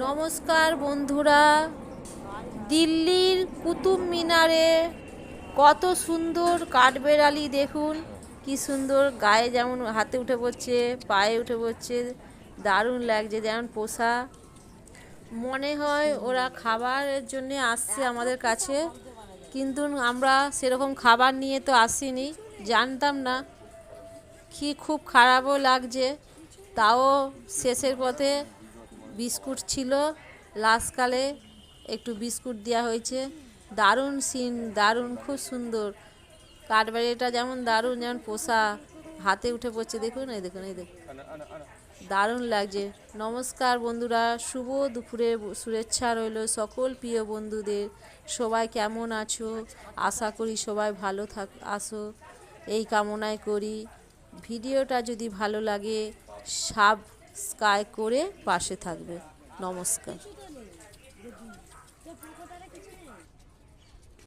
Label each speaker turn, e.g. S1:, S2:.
S1: নমস্কার বন্ধুরা, দিল্লির কুতুব মিনারে কত সুন্দর কাঠবেড়ালি দেখুন, কি সুন্দর গায়ে যেমন হাতে উঠে পড়ছে, পায়ে উঠে পড়ছে, দারুণ লাগছে। যেমন পোষা, মনে হয় ওরা খাবারের জন্য আসছে আমাদের কাছে, কিন্তু আমরা সেরকম খাবার নিয়ে তো আসিনি, জানতাম না। কি খুব খারাপও লাগছে, তাও শেষের পথে বিস্কুট ছিল, লাস্টকালে একটু বিস্কুট দেওয়া হয়েছে। দারুণ সিন, দারুণ, খুব সুন্দর কাঠবাড়িটা, যেমন দারুণ, যেমন পোষা হাতে উঠে পড়ছে। দেখুন, এই দেখুন, এই দেখুন, দারুণ লাগছে। নমস্কার বন্ধুরা, শুভ দুপুরে শুভেচ্ছা রইল সকল প্রিয় বন্ধুদের। সবাই কেমন আছো? আশা করি সবাই ভালো আসো, এই কামনাই করি। ভিডিওটা যদি ভালো লাগে সাবস্ক্রাইব করে পাশে থাকবে। নমস্কার।